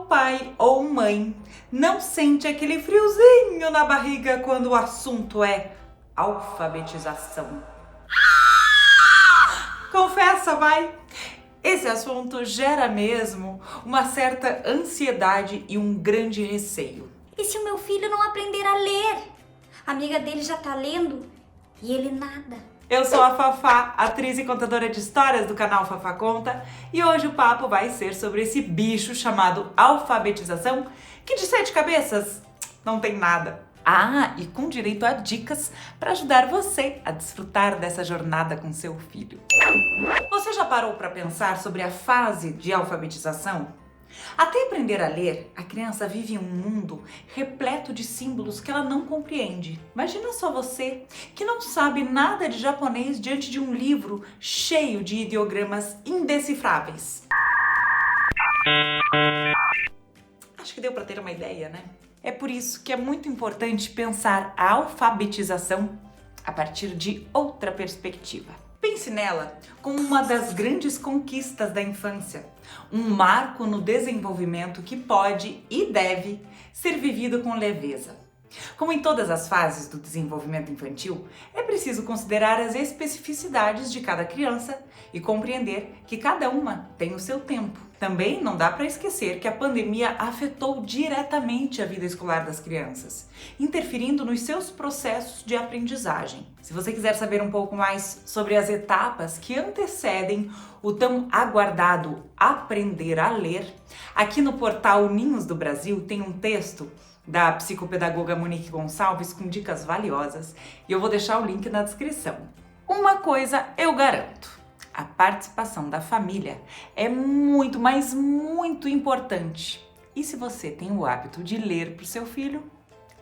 pai ou mãe não sente aquele friozinho na barriga quando o assunto é alfabetização? Confessa, vai! Esse assunto gera mesmo uma certa ansiedade e um grande receio. E se o meu filho não aprender a ler? A amiga dele já tá lendo e ele nada. Eu sou a Fafá, atriz e contadora de histórias do canal Fafá Conta, e hoje o papo vai ser sobre esse bicho chamado alfabetização, que de 7 cabeças não tem nada. Ah, e com direito a dicas para ajudar você a desfrutar dessa jornada com seu filho. Você já parou para pensar sobre a fase de alfabetização? Até aprender a ler, a criança vive em um mundo repleto de símbolos que ela não compreende. Imagina só você, que não sabe nada de japonês diante de um livro cheio de ideogramas indecifráveis. Acho que deu para ter uma ideia, né? É por isso que é muito importante pensar a alfabetização a partir de outra perspectiva. Pense nela como uma das grandes conquistas da infância, um marco no desenvolvimento que pode e deve ser vivido com leveza. Como em todas as fases do desenvolvimento infantil, é preciso considerar as especificidades de cada criança e compreender que cada uma tem o seu tempo. Também não dá para esquecer que a pandemia afetou diretamente a vida escolar das crianças, interferindo nos seus processos de aprendizagem. Se você quiser saber um pouco mais sobre as etapas que antecedem o tão aguardado aprender a ler, aqui no portal Ninhos do Brasil tem um texto da psicopedagoga Monique Gonçalves com dicas valiosas e eu vou deixar o link na descrição. Uma coisa eu garanto: a participação da família é muito, mas muito importante. E se você tem o hábito de ler para o seu filho,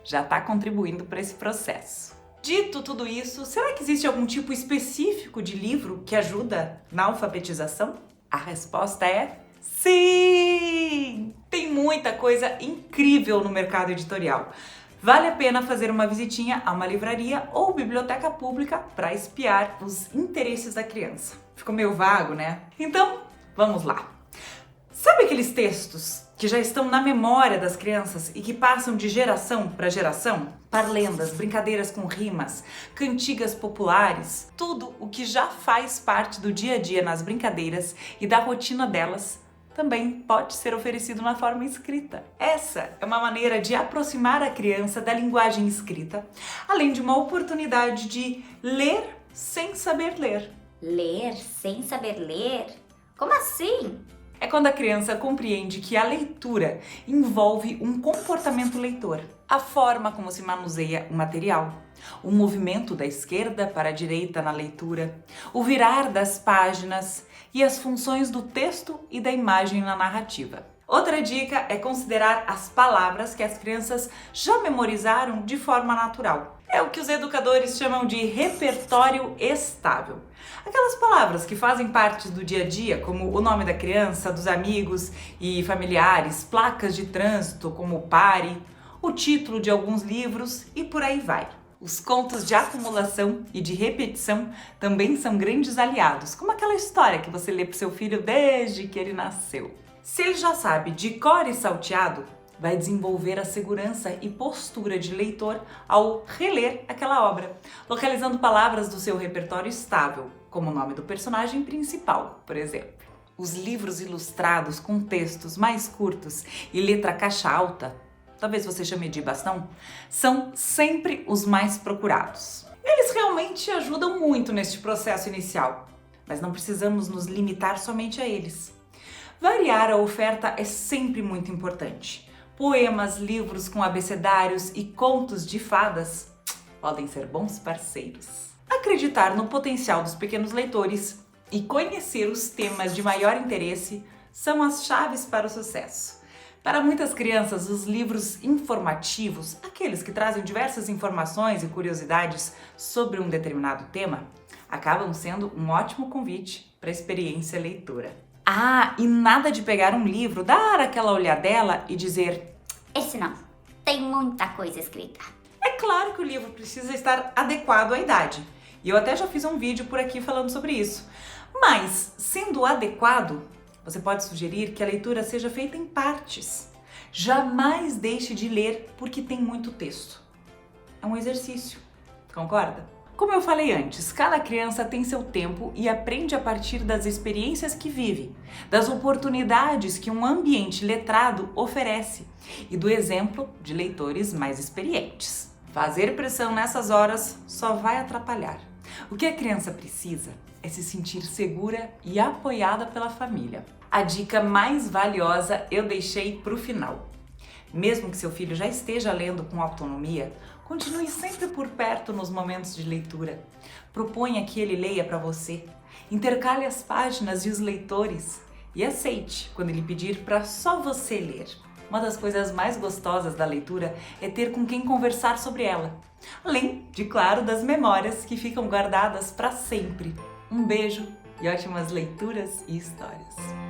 já está contribuindo para esse processo. Dito tudo isso, será que existe algum tipo específico de livro que ajuda na alfabetização? A resposta é sim! Tem muita coisa incrível no mercado editorial. Vale a pena fazer uma visitinha a uma livraria ou biblioteca pública para espiar os interesses da criança. Ficou meio vago, né? Então, vamos lá. Sabe aqueles textos que já estão na memória das crianças e que passam de geração para geração? Parlendas, brincadeiras com rimas, cantigas populares, tudo o que já faz parte do dia a dia nas brincadeiras e da rotina delas também pode ser oferecido na forma escrita. Essa é uma maneira de aproximar a criança da linguagem escrita, além de uma oportunidade de ler sem saber ler. Ler sem saber ler? Como assim? É quando a criança compreende que a leitura envolve um comportamento leitor, a forma como se manuseia o material, o movimento da esquerda para a direita na leitura, o virar das páginas e as funções do texto e da imagem na narrativa. Outra dica é considerar as palavras que as crianças já memorizaram de forma natural. É o que os educadores chamam de repertório estável. Aquelas palavras que fazem parte do dia a dia, como o nome da criança, dos amigos e familiares, placas de trânsito como pare, o título de alguns livros e por aí vai. Os contos de acumulação e de repetição também são grandes aliados, como aquela história que você lê para o seu filho desde que ele nasceu. Se ele já sabe de cor e salteado, vai desenvolver a segurança e postura de leitor ao reler aquela obra, localizando palavras do seu repertório estável, como o nome do personagem principal, por exemplo. Os livros ilustrados com textos mais curtos e letra caixa alta, talvez você chame de bastão, são sempre os mais procurados. Eles realmente ajudam muito neste processo inicial, mas não precisamos nos limitar somente a eles. Variar a oferta é sempre muito importante. Poemas, livros com abecedários e contos de fadas podem ser bons parceiros. Acreditar no potencial dos pequenos leitores e conhecer os temas de maior interesse são as chaves para o sucesso. Para muitas crianças, os livros informativos, aqueles que trazem diversas informações e curiosidades sobre um determinado tema, acabam sendo um ótimo convite para a experiência leitura. Ah, e nada de pegar um livro, dar aquela olhadela e dizer: esse não, tem muita coisa escrita. É claro que o livro precisa estar adequado à idade, e eu até já fiz um vídeo por aqui falando sobre isso. Mas, sendo adequado, você pode sugerir que a leitura seja feita em partes. Jamais deixe de ler porque tem muito texto. É um exercício, concorda? Como eu falei antes, cada criança tem seu tempo e aprende a partir das experiências que vive, das oportunidades que um ambiente letrado oferece e do exemplo de leitores mais experientes. Fazer pressão nessas horas só vai atrapalhar. O que a criança precisa é se sentir segura e apoiada pela família. A dica mais valiosa eu deixei para o final. Mesmo que seu filho já esteja lendo com autonomia, continue sempre por perto nos momentos de leitura. Proponha que ele leia para você. Intercale as páginas e os leitores. E aceite quando ele pedir para só você ler. Uma das coisas mais gostosas da leitura é ter com quem conversar sobre ela. Além de, claro, das memórias que ficam guardadas para sempre. Um beijo e ótimas leituras e histórias.